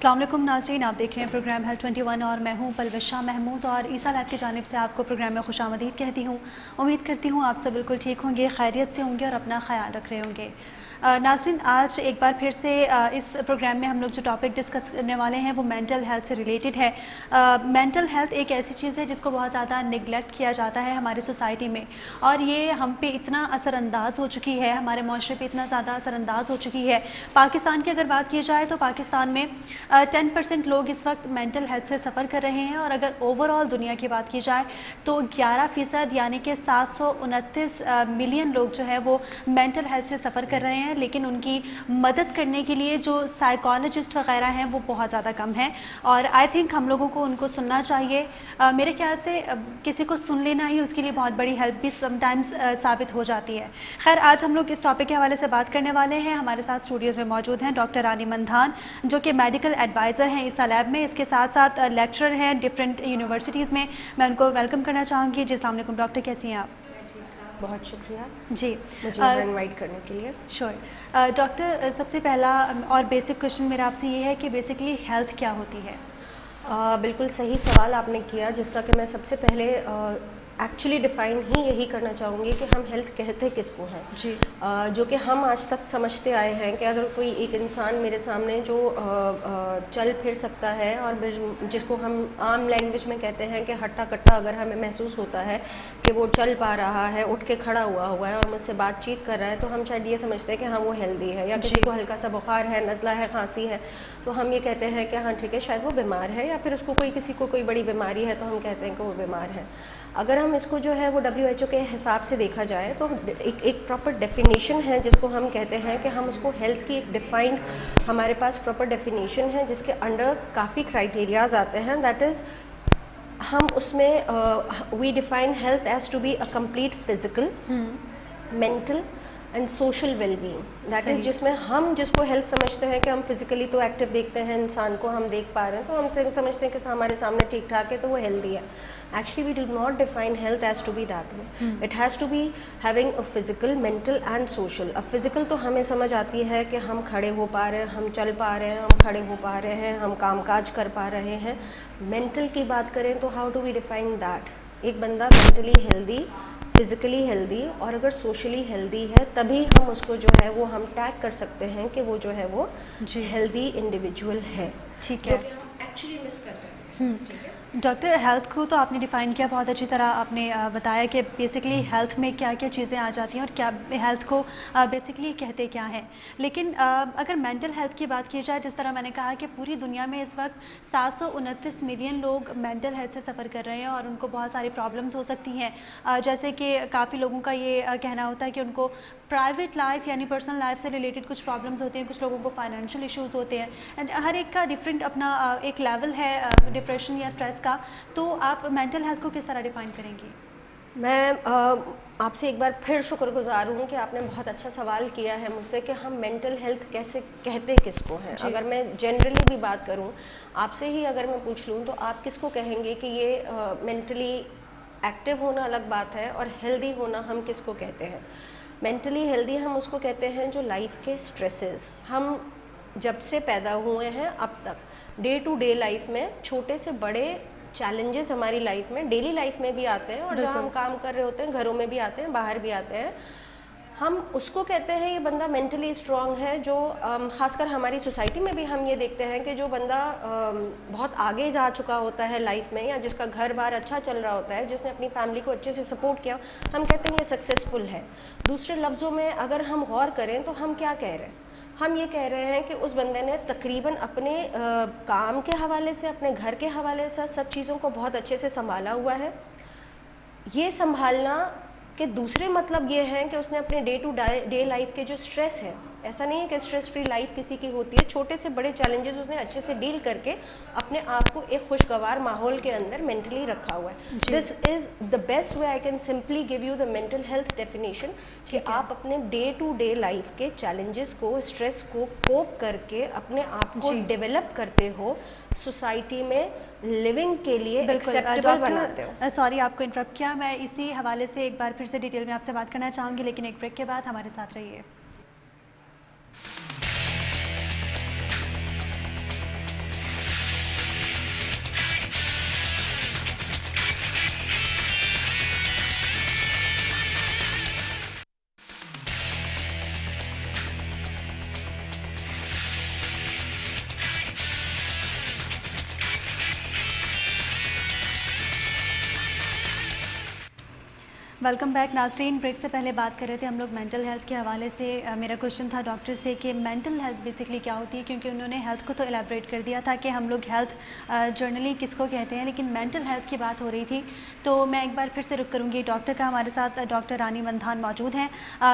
अस्सलाम वालेकुम नाज़रीन, आप देख रहे हैं प्रोग्राम हेल्थ 21 और मैं हूं परविशा महमूद और ईसा लैब की जानिब से आपको प्रोग्राम में खुशामदीद कहती हूं। उम्मीद करती हूं आप सब बिल्कुल ठीक होंगे, खैरियत से होंगे और अपना ख्याल रख रहे होंगे। नाज़रीन, आज एक बार फिर से इस प्रोग्राम में हम लोग जो टॉपिक डिस्कस करने वाले हैं वो मेंटल हेल्थ से रिलेटेड है। मेंटल हेल्थ एक ऐसी चीज़ है जिसको बहुत ज़्यादा निगलेक्ट किया जाता है हमारी सोसाइटी में, और ये हम पे इतना असरअंदाज हो चुकी है, हमारे माशरे पे इतना ज़्यादा असरअंदाज हो चुकी है। पाकिस्तान की अगर बात की जाए तो पाकिस्तान में 10% लोग इस वक्त मेंटल हेल्थ से सफ़र कर रहे हैं, और अगर ओवरऑल दुनिया की बात की जाए तो 11% यानी कि 729 मिलियन लोग जो है वो मेंटल हेल्थ से सफ़र कर रहे हैं, लेकिन उनकी मदद करने के लिए जो साइकोलॉजिस्ट वगैरह हैं वो बहुत ज़्यादा कम हैं, और आई थिंक हम लोगों को उनको सुनना चाहिए। मेरे ख्याल से किसी को सुन लेना ही उसके लिए बहुत बड़ी हेल्प भी समटाइम्स साबित हो जाती है। खैर, आज हम लोग इस टॉपिक के हवाले से बात करने वाले हैं। हमारे साथ स्टूडियोज़ में मौजूद हैं डॉक्टर रानी मंधान, जो कि मेडिकल एडवाइज़र हैं ईसा लैब में, इसके साथ साथ लेक्चरर हैं डिफरेंट यूनिवर्सिटीज़ में। मैं उनको वेलकम करना चाहूँगी। जी, अस्सलाम वालेकुम डॉक्टर, कैसी हैं आप? बहुत शुक्रिया जी मुझे इनवाइट करने के लिए। श्योर। डॉक्टर, सबसे पहला और बेसिक क्वेश्चन मेरा आपसे ये है कि बेसिकली हेल्थ क्या होती है? बिल्कुल सही सवाल आपने किया, जिसका कि मैं सबसे पहले एक्चुअली डिफ़ाइन ही यही करना चाहूँगी कि हम हेल्थ कहते किसको हैं जी। जो कि हम आज तक समझते आए हैं कि अगर कोई एक इंसान मेरे सामने जो चल फिर सकता है और जिसको हम आम लैंग्वेज में कहते हैं कि हट्टा कट्टा अगर हमें महसूस होता है कि वो चल पा रहा है, उठ के खड़ा हुआ है और मुझसे बातचीत कर रहा है, तो हम शायद ये समझते हैं कि हाँ वो हेल्दी है। या किसी को हल्का सा बुखार है, नज़ला है, खांसी है, तो हम ये कहते हैं कि हाँ ठीक है शायद वो बीमार है, या फिर उसको किसी को कोई बड़ी बीमारी है तो हम कहते हैं कि वो बीमार है। अगर हम इसको जो है वो WHO के हिसाब से देखा जाए तो एक प्रॉपर डेफिनेशन है जिसको हम कहते हैं कि हम उसको हेल्थ की एक डिफाइंड, हमारे पास प्रॉपर डेफिनेशन है जिसके अंडर काफ़ी क्राइटेरियाज आते हैं। दैट इज़ हम उसमें we define health as to be a complete physical, mental and social wellbeing. That is जिसमें हम जिसको हेल्थ समझते हैं कि हम फिजिकली तो एक्टिव देखते हैं इंसान को, हम देख पा रहे हैं तो हम समझते हैं कि हमारे सामने ठीक ठाक है तो वो हेल्दी है। Actually, we do not define health as to be that way. It has to be having a physical, mental and social. अब physical तो हमें समझ आती है कि हम खड़े हो पा रहे हैं, हम चल पा रहे हैं, हम खड़े हो पा रहे हैं, हम कामकाज कर पा रहे हैं। Mental की बात करें तो how do we define that? एक बंदा mentally healthy, फिजिकली हेल्दी और अगर सोशली हेल्दी है तभी हम उसको जो है वो हम टैग कर सकते हैं कि वो जो है वो हेल्दी इंडिविजुअल है। ठीक है, एक्चुअली मिस कर जाते हैं। ठीक है डॉक्टर, हेल्थ को तो आपने डिफ़ाइन किया बहुत अच्छी तरह, आपने बताया कि बेसिकली हेल्थ में क्या क्या चीज़ें आ जाती हैं और क्या हेल्थ को बेसिकली कहते क्या हैं। लेकिन अगर मेंटल हेल्थ की बात की जाए, जिस तरह मैंने कहा कि पूरी दुनिया में इस वक्त 729 मिलियन लोग मेंटल हेल्थ से सफ़र कर रहे हैं और उनको बहुत सारी प्रॉब्लम्स हो सकती हैं। जैसे कि काफ़ी लोगों का ये कहना होता है कि उनको प्राइवेट लाइफ यानी पर्सनल लाइफ से रिलेटेड कुछ प्रॉब्लम्स होती हैं, कुछ लोगों को फाइनेंशियल इश्यूज़ होते हैं, एंड हर एक का डिफरेंट अपना एक लेवल है डिप्रेशन या स्ट्रेस का। तो आप मेंटल हेल्थ को किस तरह डिफाइन करेंगी? मैं आपसे एक बार फिर शुक्रगुजार हूँ कि आपने बहुत अच्छा सवाल किया है मुझसे कि हम मेंटल हेल्थ कैसे कहते किसको हैं। अगर मैं जनरली भी बात करूँ, आपसे ही अगर मैं पूछ लूँ तो आप किसको कहेंगे कि ये मेंटली एक्टिव होना अलग बात है और हेल्दी होना हम किसको कहते हैं? मेंटली हेल्दी हम उसको कहते हैं जो लाइफ के स्ट्रेसेस, हम जब से पैदा हुए हैं अब तक डे टू डे लाइफ में छोटे से बड़े चैलेंजेस हमारी लाइफ में, डेली लाइफ में भी आते हैं और जहाँ हम काम कर रहे होते हैं घरों में भी आते हैं, बाहर भी आते हैं, हम उसको कहते हैं ये बंदा मेंटली स्ट्रांग है। जो ख़ासकर हमारी सोसाइटी में भी हम ये देखते हैं कि जो बंदा बहुत आगे जा चुका होता है लाइफ में, या जिसका घर बार अच्छा चल रहा होता है, जिसने अपनी फैमिली को अच्छे से सपोर्ट किया, हम कहते हैं ये सक्सेसफुल है। दूसरे लफ्ज़ों में अगर हम गौर करें तो हम क्या कह रहे हैं? हम ये कह रहे हैं कि उस बंदे ने तकरीबन अपने काम के हवाले से, अपने घर के हवाले से सब चीज़ों को बहुत अच्छे से संभाला हुआ है। ये संभालना के दूसरे मतलब ये हैं कि उसने अपने डे टू डे लाइफ के जो स्ट्रेस है, ऐसा नहीं है कि स्ट्रेस फ्री लाइफ किसी की होती है, छोटे से बड़े चैलेंजेस उसने अच्छे से डील करके अपने आप को एक खुशगवार माहौल के अंदर मेंटली रखा हुआ है। This is the best way I can simply give you the mental health definition कि आप अपने डे टू डे लाइफ के चैलेंजेस को, स्ट्रेस को कोप करके अपने आप को डेवलप करते हो, सोसाइटी में लिविंग के लिए एक्सेप्टेबल बनाते हो। सॉरी आपको इंटरप्ट किया, मैं इसी हवाले से एक बार फिर से डिटेल में आपसे बात करना चाहूँगी, लेकिन एक ब्रेक के बाद हमारे साथ रहिए। वेलकम बैक नाज़रीन। ब्रेक से पहले बात कर रहे थे हम लोग मेंटल हेल्थ के हवाले से। मेरा क्वेश्चन था डॉक्टर से कि मेंटल हेल्थ बेसिकली क्या होती है, क्योंकि उन्होंने हेल्थ को तो एलैबोरेट कर दिया था कि हम लोग हेल्थ जर्नली किसको कहते हैं, लेकिन मेंटल हेल्थ की बात हो रही थी। तो मैं एक बार फिर से रुक करूँगी डॉक्टर का। हमारे साथ डॉक्टर रानी मंधान मौजूद हैं।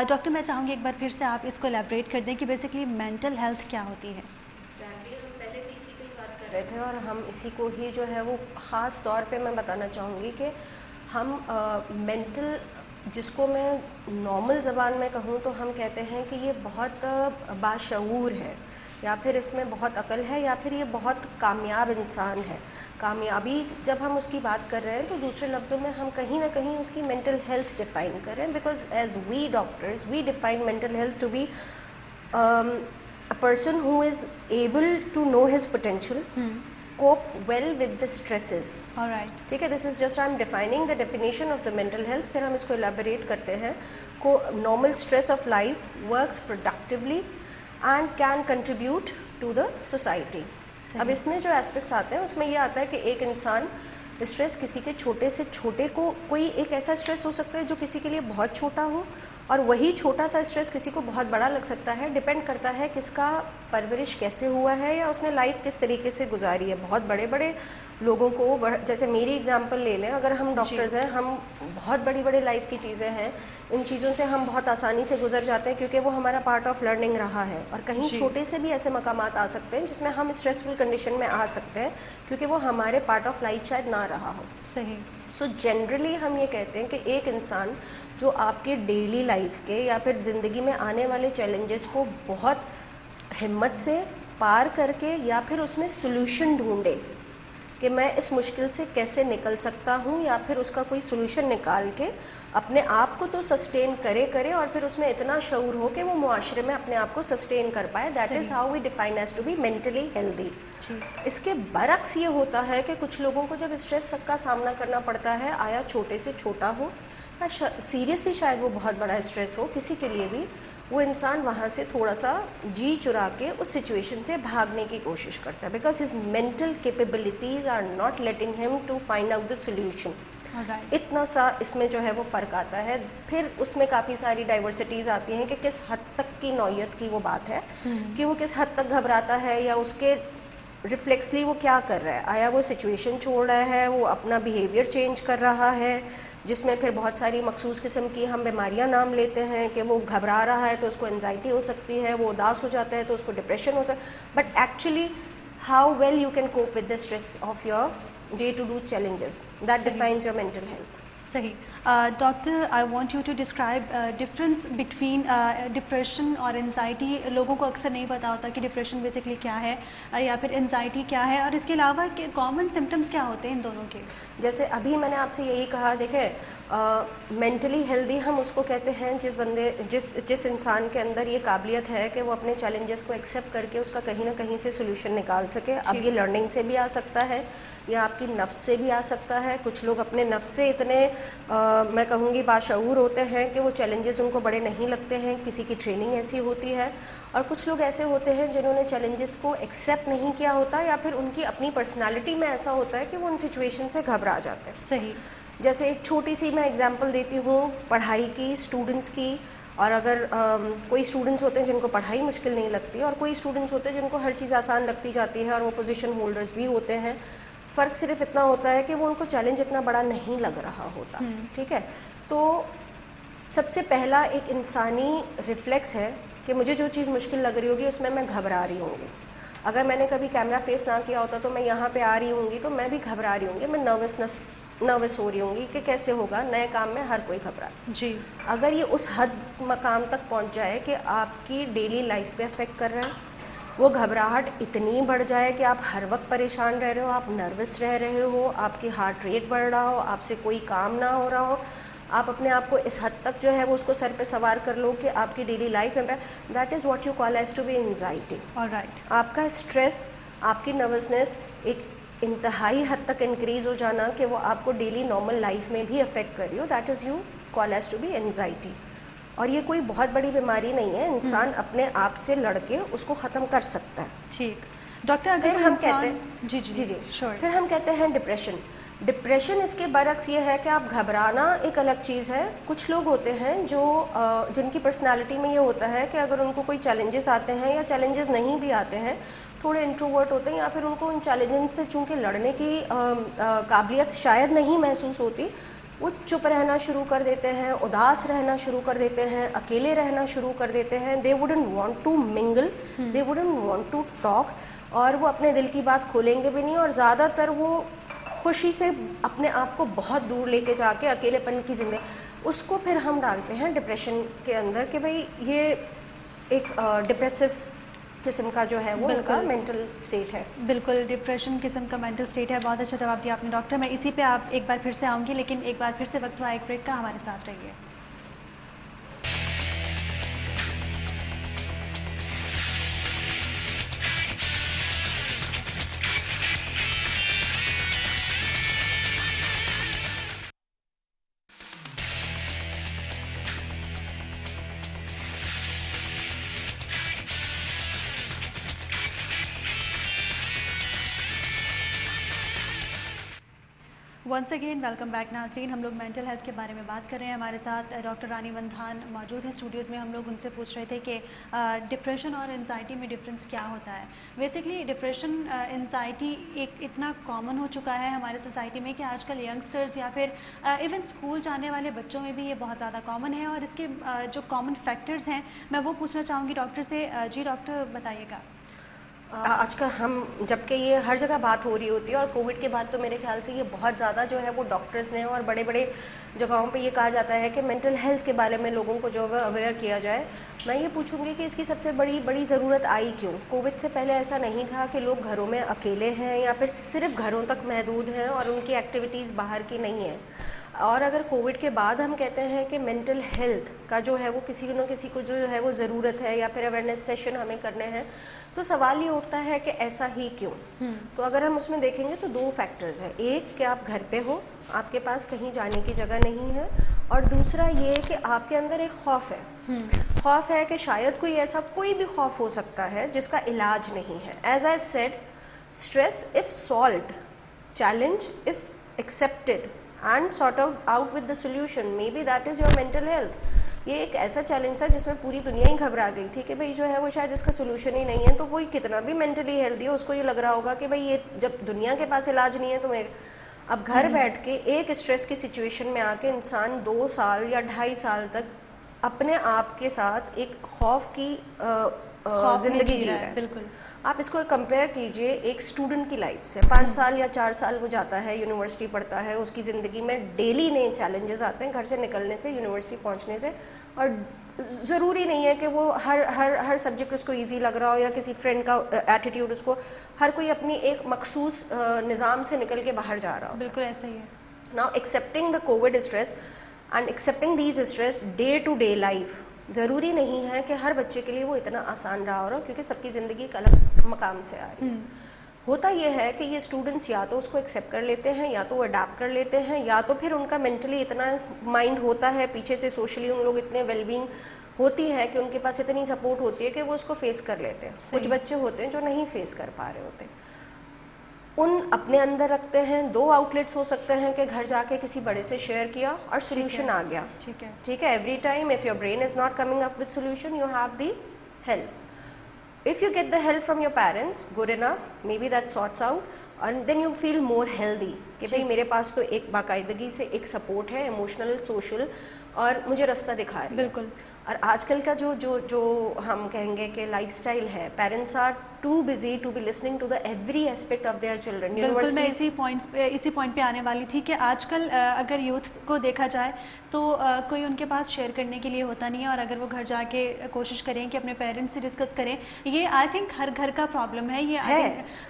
डॉक्टर, मैं चाहूँगी एक बार फिर से आप इसको एलैबोरेट कर दें कि बेसिकली मेंटल हेल्थ क्या होती है। हम पहले भी इसी पे बात कर रहे थे और हम इसी को ही जो है वो ख़ास तौर पे मैं बताना चाहूँगी कि हम मेंटल, जिसको मैं नॉर्मल ज़बान में कहूँ तो हम कहते हैं कि ये बहुत बाशऊर है, या फिर इसमें बहुत अकल है, या फिर ये बहुत कामयाब इंसान है। कामयाबी जब हम उसकी बात कर रहे हैं तो दूसरे लफ्ज़ों में हम कहीं ना कहीं उसकी मेंटल हेल्थ डिफ़ाइन कर रहे हैं, because as we doctors we define mental health to be a person who is able to know his potential, cope well with the stresses. Alright. ठीक है, this is just I'm defining the definition of the mental health. फिर हम इसको elaborate करते हैं को normal stress of life works productively and can contribute to the society. अब इसमें जो एस्पेक्ट्स आते हैं उसमें ये आता है कि एक इंसान स्ट्रेस किसी के छोटे से छोटे को, कोई एक ऐसा स्ट्रेस हो सकता है जो किसी के लिए बहुत छोटा हो, और वही छोटा सा स्ट्रेस किसी को बहुत बड़ा लग सकता है। डिपेंड करता है किसका परवरिश कैसे हुआ है या उसने लाइफ किस तरीके से गुजारी है। बहुत बड़े बड़े लोगों को, जैसे मेरी एग्जांपल ले लें, अगर हम डॉक्टर्स हैं, हम बहुत बड़ी बड़ी लाइफ की चीज़ें हैं, इन चीज़ों से हम बहुत आसानी से गुजर जाते हैं क्योंकि वो हमारा पार्ट ऑफ लर्निंग रहा है। और कहीं छोटे से भी ऐसे मकामात आ सकते हैं जिसमें हम स्ट्रेसफुल कंडीशन में आ सकते हैं क्योंकि वो हमारे पार्ट ऑफ लाइफ शायद ना रहा हो। सही। सो जनरली हम ये कहते हैं कि एक इंसान जो आपके डेली लाइफ के या फिर ज़िंदगी में आने वाले चैलेंजेस को बहुत हिम्मत से पार करके या फिर उसमें सॉल्यूशन ढूंढे कि मैं इस मुश्किल से कैसे निकल सकता हूँ, या फिर उसका कोई सॉल्यूशन निकाल के अपने आप को तो सस्टेन करे और फिर उसमें इतना शऊर हो कि वो मुआशरे में अपने आप को सस्टेन कर पाए। That is how we define as to be mentally healthy. इसके बरक्स ये होता है कि कुछ लोगों को जब स्ट्रेस का सामना करना पड़ता है, आया छोटे से छोटा हो या सीरियसली शायद वो बहुत बड़ा स्ट्रेस हो किसी के लिए भी, वो इंसान वहाँ से थोड़ा सा जी चुरा के उस सिचुएशन से भागने की कोशिश करता है, because his mental capabilities are not letting him to find out the solution. इतना सा इसमें जो है वो फ़र्क आता है। फिर उसमें काफ़ी सारी डाइवर्सिटीज़ आती हैं कि किस हद तक की नौयत की वो बात है, कि वो किस हद तक घबराता है या उसके रिफ्लेक्सली वो क्या कर रहा है। आया वो सिचुएशन छोड़ रहा है, वो अपना बिहेवियर चेंज कर रहा है, जिसमें फिर बहुत सारी मखसूस किस्म की हम बीमारियां नाम लेते हैं कि वो घबरा रहा है तो उसको एंजाइटी हो सकती है, वो उदास हो जाता है तो उसको डिप्रेशन हो सकता है। But actually how well you can cope with the stress of your day to do challenges, that defines your mental health. सही। Doctor, I want you to describe difference between depression और anxiety. लोगों को अक्सर नहीं पता होता कि depression basically क्या है या फिर एंजाइटी क्या है, और इसके अलावा कॉमन सिम्टम्स क्या होते हैं इन दोनों के। जैसे अभी मैंने आपसे यही कहा, देखें, मेंटली हेल्दी हम उसको कहते हैं जिस इंसान के अंदर ये काबिलियत है कि वो अपने चैलेंजेस को एक्सेप्ट करके उसका कहीं ना कहीं से सोल्यूशन निकाल सके। अब ये लर्निंग से भी आ सकता है या आपकी नफ्स से भी आ सकता है। कुछ लोग अपने नफ्स से इतने मैं कहूँगी बाशऊर होते हैं कि वो चैलेंजेस उनको बड़े नहीं लगते हैं, किसी की ट्रेनिंग ऐसी होती है। और कुछ लोग ऐसे होते हैं जिन्होंने चैलेंजेस को एक्सेप्ट नहीं किया होता, या फिर उनकी अपनी पर्सनालिटी में ऐसा होता है कि वो उन सिचुएशन से घबरा जाते हैं। सही। जैसे एक छोटी सी मैं एग्जांपल देती हूँ पढ़ाई की, स्टूडेंट्स की। और अगर कोई स्टूडेंट्स होते हैं जिनको पढ़ाई मुश्किल नहीं लगती, और कोई स्टूडेंट्स होते हैं जिनको हर चीज़ आसान लगती जाती है, और वो पोजीशन होल्डर्स भी होते हैं। फ़र्क सिर्फ इतना होता है कि वो उनको चैलेंज इतना बड़ा नहीं लग रहा होता। ठीक है, तो सबसे पहला एक इंसानी रिफ्लेक्स है कि मुझे जो चीज़ मुश्किल लग रही होगी उसमें मैं घबरा रही होंगी। अगर मैंने कभी कैमरा फेस ना किया होता तो मैं यहाँ पे आ रही होंगी तो मैं भी घबरा रही होंगी, मैं नर्वस हो रही होंगी कि कैसे होगा, नए काम में हर कोई घबरा जी। अगर ये उस हद मकाम तक पहुँच जाए कि आपकी डेली लाइफ पे अफेक्ट कर रहा है, वो घबराहट इतनी बढ़ जाए कि आप हर वक्त परेशान रह रहे हो, आप नर्वस रह रहे हो, आपकी हार्ट रेट बढ़ रहा हो, आपसे कोई काम ना हो रहा हो, आप अपने आप को इस हद तक जो है वो उसको सर पे सवार कर लो कि आपकी डेली लाइफ में, that is what you call as to be anxiety. Alright. आपका स्ट्रेस, आपकी नर्वसनेस एक इंतहाई हद तक इंक्रीज़ हो जाना कि वो आपको डेली नॉर्मल लाइफ में भी अफेक्ट कर रही हो, that is you call as to be anxiety. और ये कोई बहुत बड़ी बीमारी नहीं है, इंसान अपने आप से लड़के उसको ख़त्म कर सकता है। ठीक। डॉक्टर, अगर हम कहते हैं जी, श्योर। फिर हम कहते हैं डिप्रेशन। डिप्रेशन इसके बरक्स ये है कि आप घबराना एक अलग चीज़ है। कुछ लोग होते हैं जो जिनकी पर्सनालिटी में ये होता है कि अगर उनको कोई चैलेंजेस आते हैं या चैलेंजेस नहीं भी आते हैं, थोड़े इंट्रोवर्ट होते हैं या फिर उनको उन चैलेंजेस से चूँकि लड़ने की काबिलियत शायद नहीं महसूस होती, वो चुप रहना शुरू कर देते हैं, उदास रहना शुरू कर देते हैं, अकेले रहना शुरू कर देते हैं। They wouldn't want to mingle, they wouldn't want to talk, और वो अपने दिल की बात खोलेंगे भी नहीं, और ज़्यादातर वो खुशी से अपने आप को बहुत दूर लेके जाके अकेलेपन की जिंदगी, उसको फिर हम डालते हैं डिप्रेशन के अंदर कि भाई ये एक डिप्रेसिव किस्म का जो है वो उनका मेंटल स्टेट है। बिल्कुल, डिप्रेशन किस्म का मेंटल स्टेट है। बहुत अच्छा जवाब दिया आपने डॉक्टर। मैं इसी पे आप एक बार फिर से आऊँगी, लेकिन एक बार फिर से वक्त हुआ एक ब्रेक का, हमारे साथ रहिए। वंस अगेन वेलकम बैक नाज़रीन। हम लोग मेंटल हेल्थ के बारे में बात कर रहे हैं। हमारे साथ डॉक्टर रानी वंधान मौजूद हैं स्टूडियोज़ में। हम लोग उनसे पूछ रहे थे कि डिप्रेशन और एंजाइटी में डिफरेंस क्या होता है। बेसिकली डिप्रेशन एंजाइटी एक इतना कॉमन हो चुका है हमारे सोसाइटी में कि आजकल यंगस्टर्स या फिर इवन स्कूल जाने वाले बच्चों में भी ये बहुत ज़्यादा कॉमन है, और इसके जो कॉमन फैक्टर्स हैं मैं वो पूछना चाहूँगी डॉक्टर से। जी डॉक्टर बताइएगा। आज का हम जबकि ये हर जगह बात हो रही होती है, और कोविड के बाद तो मेरे ख्याल से ये बहुत ज़्यादा जो है वो डॉक्टर्स ने और बड़े बड़े जगहों पे ये कहा जाता है कि मेंटल हेल्थ के बारे में लोगों को जो है अवेयर किया जाए। मैं ये पूछूंगी कि इसकी सबसे बड़ी ज़रूरत आई क्यों? कोविड से पहले ऐसा नहीं था कि लोग घरों में अकेले हैं या फिर सिर्फ घरों तक महदूद हैं और उनकी एक्टिविटीज़ बाहर की नहीं है। और अगर कोविड के बाद हम कहते हैं कि मेंटल हेल्थ का जो है वो किसी न किसी को जो है वो ज़रूरत है या फिर अवेयरनेस सेशन हमें करने हैं, तो सवाल ये उठता है कि ऐसा ही क्यों? तो अगर हम उसमें देखेंगे तो दो फैक्टर्स हैं। एक कि आप घर पे हो, आपके पास कहीं जाने की जगह नहीं है, और दूसरा ये कि आपके अंदर एक खौफ है। खौफ है कि शायद कोई भी खौफ हो सकता है जिसका इलाज नहीं है। As I said, stress if solved, challenge if accepted and sort out with the solution, maybe that is your mental health। ये एक ऐसा चैलेंज था जिसमें पूरी दुनिया ही घबरा गई थी कि भाई जो है वो शायद इसका सोल्यूशन ही नहीं है। तो कोई कितना भी मेंटली हेल्दी हो, उसको ये लग रहा होगा कि भाई ये जब दुनिया के पास इलाज नहीं है तो मैं अब घर बैठ के एक स्ट्रेस की सिचुएशन में आके इंसान 2 साल या 2.5 साल तक अपने आप के साथ एक खौफ की जिंदगी जी रहा है। बिल्कुल। आप इसको कंपेयर कीजिए एक स्टूडेंट की लाइफ से। 5 साल या 4 साल वो जाता है, यूनिवर्सिटी पढ़ता है, उसकी ज़िंदगी में डेली नए चैलेंजेस आते हैं घर से निकलने से, यूनिवर्सिटी पहुंचने से, और ज़रूरी नहीं है कि वो हर सब्जेक्ट उसको इजी लग रहा हो या किसी फ्रेंड का एटीट्यूड उसको, हर कोई अपनी एक मखसूस निज़ाम से निकल के बाहर जा रहा हो। बिल्कुल ऐसा ही है। Now accepting the COVID stress and accepting these stress day to day life, ज़रूरी नहीं है कि हर बच्चे के लिए वो इतना आसान रहा हो रहा, क्योंकि सबकी ज़िंदगी एक अलग मकाम से आ रही है। होता ये है कि ये स्टूडेंट्स या तो उसको एक्सेप्ट कर लेते हैं, या तो वो अडाप्ट कर लेते हैं, या तो फिर उनका मेंटली इतना माइंड होता है, पीछे से सोशली उन लोग इतने वेलबींग होती है कि उनके पास इतनी सपोर्ट होती है कि वो उसको फेस कर लेते हैं। कुछ बच्चे होते हैं जो नहीं फेस कर पा रहे होते, उन अपने अंदर रखते हैं। 2 आउटलेट्स हो सकते हैं कि घर जाके किसी बड़े से शेयर किया और सोल्यूशन आ गया। ठीक है। Every time if your brain is not coming up with solution, you have the help. If you get the help from your parents, good enough, maybe that sorts out, and then you feel more healthy कि भाई मेरे पास तो एक बाकायदगी से एक support है, emotional, social, और मुझे रास्ता दिखा रही है। बिल्कुल। और आजकल का जो हम कहेंगे कि लाइफस्टाइल है, parents are too busy to be listening to the every aspect of their children. बिल्कुल, मैं इसी पॉइंट पे आने वाली थी कि आजकल अगर यूथ को देखा जाए तो कोई उनके पास शेयर करने के लिए होता नहीं है, और अगर वो घर जाके कोशिश करें कि अपने पेरेंट्स से डिस्कस करें, ये आई थिंक हर घर का प्रॉब्लम है। ये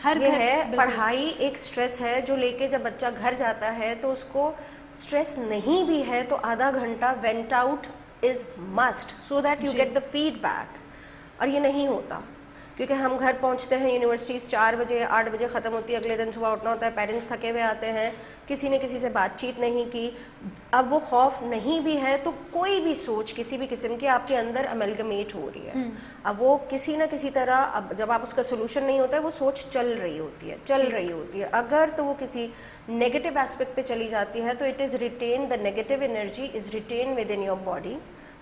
हर घर है। पढ़ाई एक स्ट्रेस है जो लेके जब बच्चा घर जाता है तो उसको स्ट्रेस नहीं भी है तो आधा घंटा went out is must, so that you get the feedback. और ये नहीं होता क्योंकि हम घर पहुंचते हैं, यूनिवर्सिटीज़ 4 बजे 8 बजे ख़त्म होती है, अगले दिन सुबह उठना होता है, पेरेंट्स थके हुए आते हैं, किसी ने किसी से बातचीत नहीं की। अब वो खौफ नहीं भी है तो कोई भी सोच किसी भी किस्म की आपके अंदर अमलगमेट हो रही है। अब वो किसी ना किसी तरह, अब जब आप उसका सोल्यूशन नहीं होता है, वो सोच चल रही होती है। अगर तो वो किसी नेगेटिव एस्पेक्ट पे चली जाती है तो it is retain, the negative energy is retain within your body,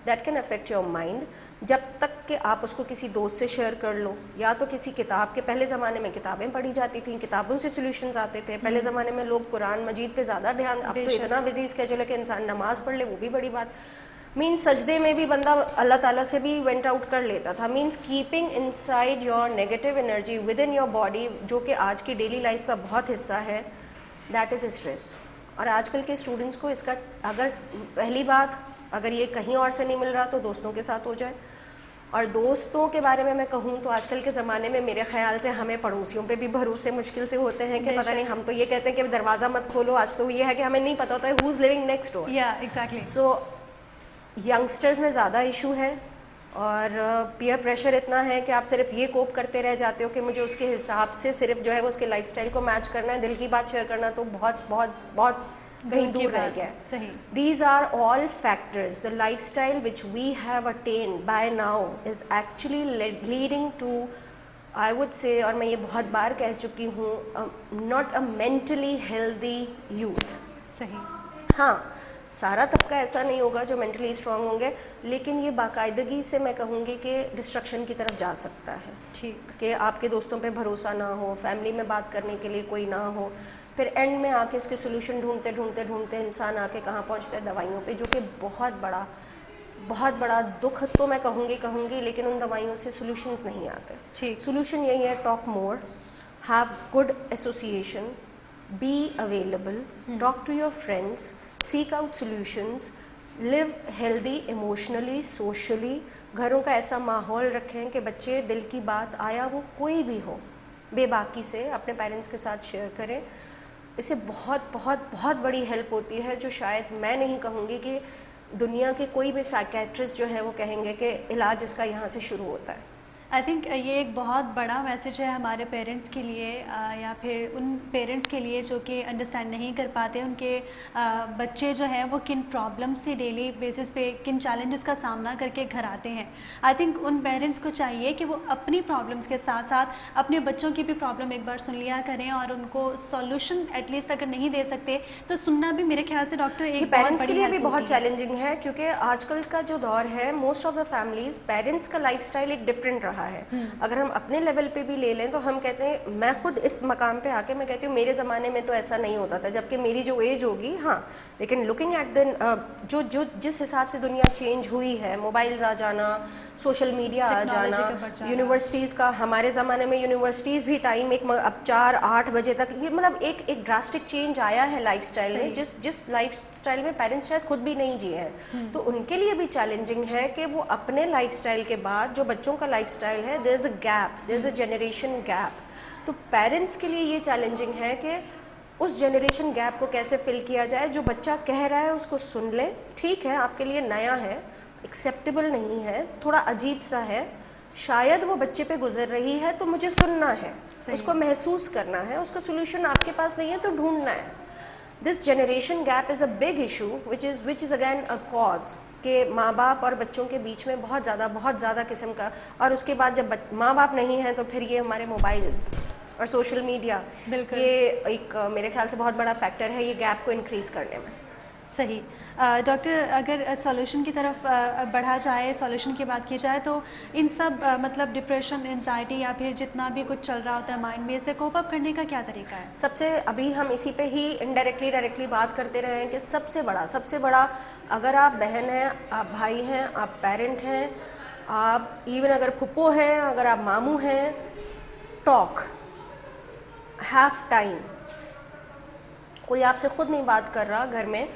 that can affect your mind. जब तक कि आप उसको किसी दोस्त से शेयर कर लो, या तो किसी किताब के, पहले ज़माने में किताबें पढ़ी जाती थी, किताबों से सॉल्यूशंस आते थे। पहले ज़माने में लोग कुरान मजीद पे ज़्यादा ध्यान, अब तो इतना बिजी स्केड्यूल है कि इंसान नमाज पढ़ ले, वो भी बड़ी बात। मीन्स सजदे में भी बंदा अल्लाह ताला से भी वेंट आउट कर लेता था। Means keeping inside your negative energy with in your body, जो कि आज की डेली लाइफ का बहुत हिस्सा है, दैट इज़ स्ट्रेस। और आजकल के स्टूडेंट्स को इसका, अगर पहली बात, अगर ये कहीं और से नहीं मिल रहा तो दोस्तों के साथ हो जाए। और दोस्तों के बारे में मैं कहूँ तो आजकल के ज़माने में मेरे ख्याल से हमें पड़ोसियों पे भी भरोसे मुश्किल से होते हैं कि पता नहीं, हम तो ये कहते हैं कि दरवाज़ा मत खोलो, आज तो ये है कि हमें नहीं पता होता है who is living next door. Exactly. So youngsters में ज़्यादा इशू है, और पीयर प्रेशर इतना है कि आप सिर्फ ये कोप करते रह जाते हो कि मुझे उसके हिसाब से सिर्फ जो है वो उसके लाइफस्टाइल को मैच करना है। दिल की बात शेयर करना तो बहुत बहुत बहुत कहीं दूर रह गया है। These are all factors. The lifestyle which we have attained by now is actually leading to, I would say, और मैं ये बहुत बार कह चुकी हूँ, not a mentally healthy youth. सही। हाँ, सारा तबका ऐसा नहीं होगा जो मेंटली स्ट्रांग होंगे, लेकिन ये बाकायदगी से मैं कहूँगी कि डिस्ट्रक्शन की तरफ जा सकता है। ठीक। कि आपके दोस्तों पे भरोसा ना हो, फैमिली में बात करने के लिए कोई ना हो, फिर एंड में आके इसके सोल्यूशन ढूंढते ढूंढते ढूंढते इंसान आके कहाँ पहुँचता है, दवाइयों पे, जो कि बहुत बड़ा दुख तो मैं कहूँगी, लेकिन उन दवाइयों से सोल्यूशंस नहीं आते। ठीक। सोल्यूशन यही है, talk more, have good association, be available, talk to your friends, seek out solutions, live healthy emotionally, socially. घरों का ऐसा माहौल रखें कि बच्चे दिल की बात, आया वो कोई भी हो, बेबाकी से अपने पेरेंट्स के साथ शेयर करें। इससे बहुत बहुत बहुत बड़ी हेल्प होती है, जो शायद मैं नहीं कहूँगी कि दुनिया के कोई भी साइकेट्रिस्ट जो है वो कहेंगे कि इलाज इसका यहाँ से शुरू होता है। आई थिंक ये एक बहुत बड़ा मैसेज है हमारे पेरेंट्स के लिए, या फिर उन पेरेंट्स के लिए जो कि अंडरस्टैंड नहीं कर पाते उनके बच्चे जो हैं वो किन प्रॉब्लम से डेली बेसिस पे, किन चैलेंजेस का सामना करके घर आते हैं। आई थिंक उन पेरेंट्स को चाहिए कि वो अपनी प्रॉब्लम्स के साथ साथ अपने बच्चों की भी प्रॉब्लम एक बार सुन लिया करें, और उनको सॉल्यूशन एटलीस्ट अगर नहीं दे सकते तो सुनना भी मेरे ख्याल से डॉक्टर एक पेरेंट्स के लिए भी बहुत चैलेंजिंग है, क्योंकि आजकल का जो दौर है, most of the families, parents का लाइफस्टाइल एक डिफरेंट रहा है। अगर हम अपने लेवल पे भी ले लें तो हम कहते हैं, मैं खुद इस मकाम पे आके मैं कहती हूँ मेरे ज़माने में तो ऐसा नहीं होता था, जबकि मेरी जो एज होगी, हाँ, लेकिन लुकिंग एट द जो जिस हिसाब से दुनिया चेंज हुई है, मोबाइल्स आ जाना, सोशल मीडिया आ जाना, यूनिवर्सिटीज़ का, हमारे ज़माने में यूनिवर्सिटीज़ भी टाइम एक अब 4-8 बजे तक, ये मतलब एक ड्रास्टिक चेंज आया है लाइफस्टाइल में, जिस लाइफस्टाइल में पेरेंट्स शायद खुद भी नहीं जिए हैं। तो उनके लिए भी चैलेंजिंग है कि वो अपने लाइफस्टाइल के बाद जो बच्चों का लाइफस्टाइल है, there is a gap, there is a generation gap. तो पेरेंट्स के लिए ये चैलेंजिंग है कि उस जनरेशन गैप को कैसे फिल किया जाए। जो बच्चा कह रहा है उसको सुन ले, ठीक है, आपके लिए नया है, एक्सेप्टेबल नहीं है, थोड़ा अजीब सा है, शायद वो बच्चे पे गुजर रही है, तो मुझे सुनना है, उसको महसूस करना है, उसका सोल्यूशन आपके पास नहीं है तो ढूंढना है। This generation gap is a big issue which is again a cause कि माँ बाप और बच्चों के बीच में बहुत ज़्यादा किस्म का, और उसके बाद जब माँ बाप नहीं हैं तो फिर ये हमारे मोबाइल्स और सोशल मीडिया, ये एक मेरे ख्याल से बहुत बड़ा फैक्टर है ये गैप को इंक्रीज़ करने में। सही। डॉक्टर, अगर सॉल्यूशन की तरफ बढ़ा जाए, सॉल्यूशन की बात की जाए, तो इन सब मतलब डिप्रेशन, एंजाइटी या फिर जितना भी कुछ चल रहा होता है माइंड में, इसे कोप अप करने का क्या तरीका है? सबसे, अभी हम इसी पे ही इनडायरेक्टली डायरेक्टली बात करते रहे हैं कि सबसे बड़ा, अगर आप बहन हैं, आप भाई हैं, आप पेरेंट हैं, आप इवन अगर फुप्पो हैं, अगर आप मामू हैं, टॉक, हैव टाइम। कोई आपसे खुद नहीं बात कर रहा घर में,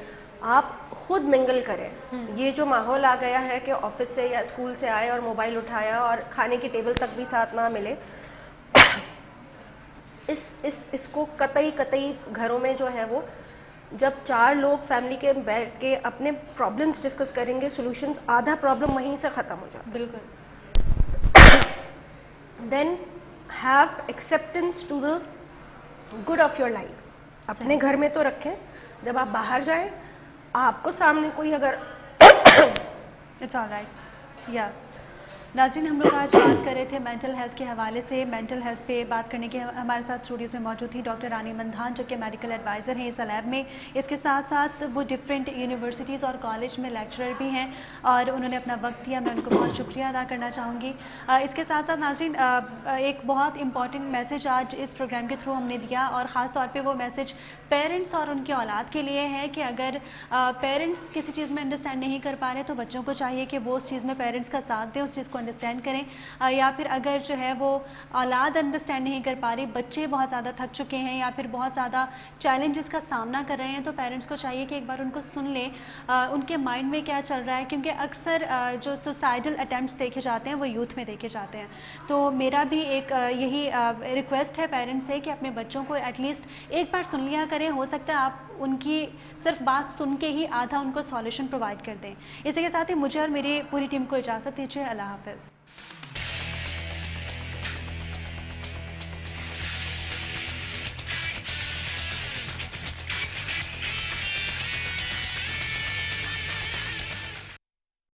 आप खुद मिंगल करें। ये जो माहौल आ गया है कि ऑफिस से या स्कूल से आए और मोबाइल उठाया और खाने की टेबल तक भी साथ ना मिले, इसको कतई घरों में जो है वो, जब 4 लोग फैमिली के बैठ के अपने प्रॉब्लम्स डिस्कस करेंगे, सॉल्यूशंस, आधा प्रॉब्लम वहीं से ख़त्म हो जाता है। बिल्कुल। Then have acceptance to the good of your life. अपने घर में तो रखें, जब आप बाहर जाएं आपको सामने कोई अगर इट्स ऑल राइट या नाज़रीन, हम लोग आज बात कर रहे थे मेंटल हेल्थ के हवाले से। मेंटल हेल्थ पे बात करने के हमारे साथ स्टूडियोज़ में मौजूद थी डॉक्टर रानी मंधान, जो कि मेडिकल एडवाइज़र हैं इस लैब में। इसके साथ साथ वो डिफरेंट यूनिवर्सिटीज़ और कॉलेज में लेक्चरर भी हैं और उन्होंने अपना वक्त दिया, मैं उनको बहुत शुक्रिया अदा करना चाहूँगी। इसके साथ साथ नाज़रीन, एक बहुत इंपॉर्टेंट मैसेज आज इस प्रोग्राम के थ्रू हमने दिया और ख़ास तौर पर वो मैसेज पेरेंट्स और उनके औलाद के लिए है कि अगर पेरेंट्स किसी चीज़ में अंडरस्टैंड नहीं कर पा रहे तो बच्चों को चाहिए कि वो उस चीज़ में पेरेंट्स का साथ दें, उस चीज़ को अंडरस्टैंड करें। या फिर अगर जो है वो औलाद अंडरस्टैंड नहीं कर पा रही, बच्चे बहुत ज़्यादा थक चुके हैं या फिर बहुत ज़्यादा चैलेंजेस का सामना कर रहे हैं, तो पेरेंट्स को चाहिए कि एक बार उनको सुन लें, उनके माइंड में क्या चल रहा है, क्योंकि अक्सर जो सुसाइडल अटैम्प्ट्स देखे जाते हैं वो यूथ में देखे जाते हैं। तो मेरा भी एक यही रिक्वेस्ट है पेरेंट्स से कि अपने बच्चों को एटलीस्ट एक बार सुन लिया करें। हो सकता है आप उनकी सिर्फ बात सुन के ही आधा उनको सॉल्यूशन प्रोवाइड कर दें। इसी के साथ ही मुझे और मेरी पूरी टीम को इजाज़त दीजिए। अल्लाह हाफ़िज़।